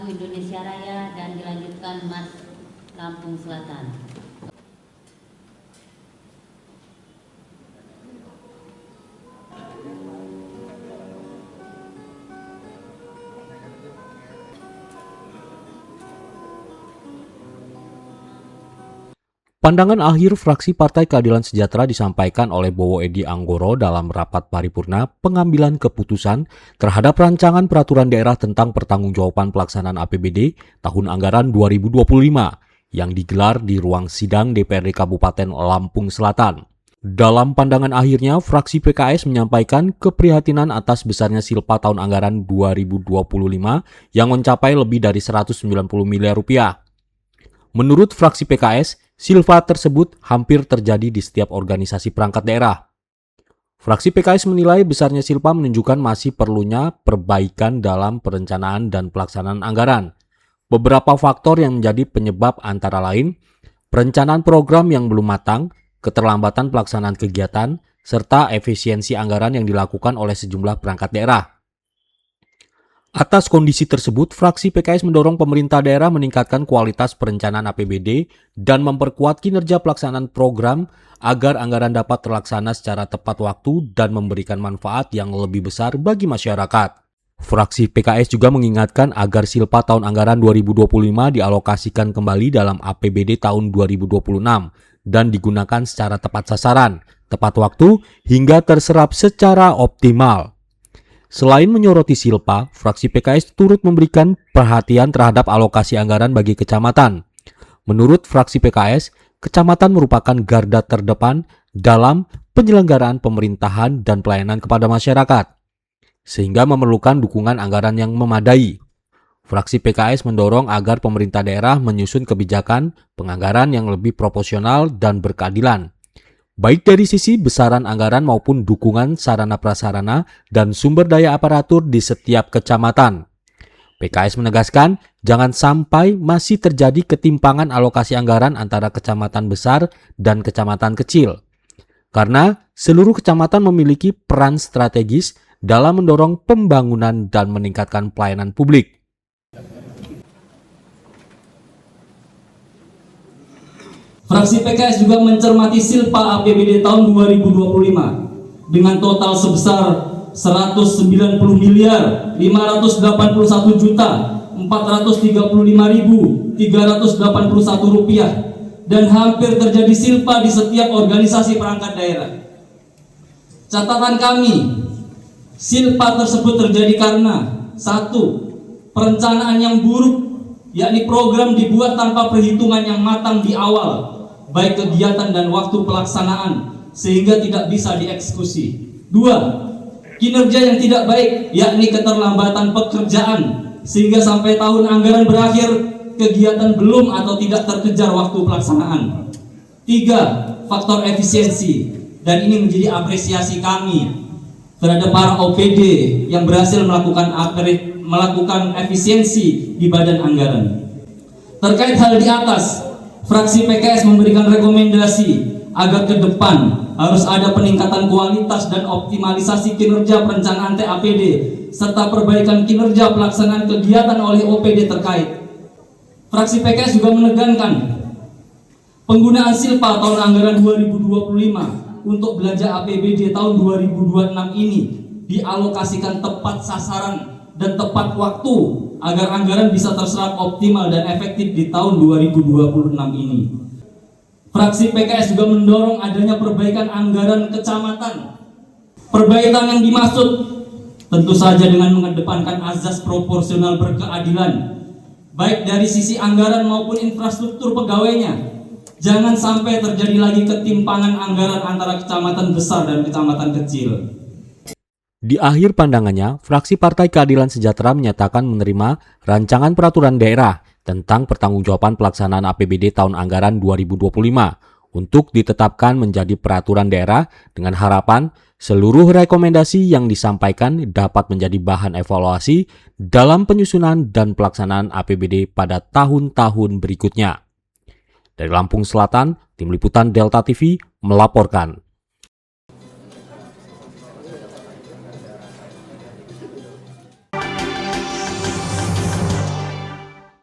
Kartu Indonesia Raya dan dilanjutkan Mas Lampung Selatan. Pandangan akhir fraksi Partai Keadilan Sejahtera disampaikan oleh Bowo Edi Anggoro dalam rapat paripurna pengambilan keputusan terhadap rancangan peraturan daerah tentang pertanggungjawaban pelaksanaan APBD tahun anggaran 2025 yang digelar di ruang sidang DPRD Kabupaten Lampung Selatan. Dalam pandangan akhirnya, fraksi PKS menyampaikan keprihatinan atas besarnya silpa tahun anggaran 2025 yang mencapai lebih dari 190 miliar rupiah. Menurut fraksi PKS, silpa tersebut hampir terjadi di setiap organisasi perangkat daerah. Fraksi PKS menilai besarnya silpa menunjukkan masih perlunya perbaikan dalam perencanaan dan pelaksanaan anggaran. Beberapa faktor yang menjadi penyebab antara lain, perencanaan program yang belum matang, keterlambatan pelaksanaan kegiatan, serta efisiensi anggaran yang dilakukan oleh sejumlah perangkat daerah. Atas kondisi tersebut, fraksi PKS mendorong pemerintah daerah meningkatkan kualitas perencanaan APBD dan memperkuat kinerja pelaksanaan program agar anggaran dapat terlaksana secara tepat waktu dan memberikan manfaat yang lebih besar bagi masyarakat. Fraksi PKS juga mengingatkan agar silpa tahun anggaran 2025 dialokasikan kembali dalam APBD tahun 2026 dan digunakan secara tepat sasaran, tepat waktu, hingga terserap secara optimal. Selain menyoroti silpa, fraksi PKS turut memberikan perhatian terhadap alokasi anggaran bagi kecamatan. Menurut fraksi PKS, kecamatan merupakan garda terdepan dalam penyelenggaraan pemerintahan dan pelayanan kepada masyarakat, sehingga memerlukan dukungan anggaran yang memadai. Fraksi PKS mendorong agar pemerintah daerah menyusun kebijakan penganggaran yang lebih proporsional dan berkeadilan, baik dari sisi besaran anggaran maupun dukungan sarana prasarana dan sumber daya aparatur di setiap kecamatan. PKS menegaskan, jangan sampai masih terjadi ketimpangan alokasi anggaran antara kecamatan besar dan kecamatan kecil, karena seluruh kecamatan memiliki peran strategis dalam mendorong pembangunan dan meningkatkan pelayanan publik. Fraksi PKS juga mencermati silpa APBD tahun 2025 dengan total sebesar 190 miliar 581 juta 435.381 rupiah dan hampir terjadi silpa di setiap organisasi perangkat daerah. Catatan kami, silpa tersebut terjadi karena 1. Perencanaan yang buruk, yakni program dibuat tanpa perhitungan yang matang di awal, baik kegiatan dan waktu pelaksanaan, sehingga tidak bisa dieksekusi. 2. Kinerja yang tidak baik, yakni keterlambatan pekerjaan, sehingga sampai tahun anggaran berakhir, kegiatan belum atau tidak terkejar waktu pelaksanaan. 3. Faktor efisiensi, dan ini menjadi apresiasi kami terhadap para OPD yang berhasil melakukan efisiensi di badan anggaran. Terkait hal di atas, fraksi PKS memberikan rekomendasi agar ke depan harus ada peningkatan kualitas dan optimalisasi kinerja perencanaan TAPD serta perbaikan kinerja pelaksanaan kegiatan oleh OPD terkait. Fraksi PKS juga menekankan penggunaan silpa tahun anggaran 2025 untuk belanja APBD tahun 2026 ini dialokasikan tepat sasaran dan tepat waktu agar anggaran bisa terserap optimal dan efektif di tahun 2026 ini. Fraksi PKS juga mendorong adanya perbaikan anggaran kecamatan. Perbaikan yang dimaksud tentu saja dengan mengedepankan azas proporsional berkeadilan, baik dari sisi anggaran maupun infrastruktur pegawainya. Jangan sampai terjadi lagi ketimpangan anggaran antara kecamatan besar dan kecamatan kecil. Di akhir pandangannya, fraksi Partai Keadilan Sejahtera menyatakan menerima rancangan peraturan daerah tentang pertanggungjawaban pelaksanaan APBD tahun anggaran 2025 untuk ditetapkan menjadi peraturan daerah dengan harapan seluruh rekomendasi yang disampaikan dapat menjadi bahan evaluasi dalam penyusunan dan pelaksanaan APBD pada tahun-tahun berikutnya. Dari Lampung Selatan, Tim Liputan Delta TV melaporkan.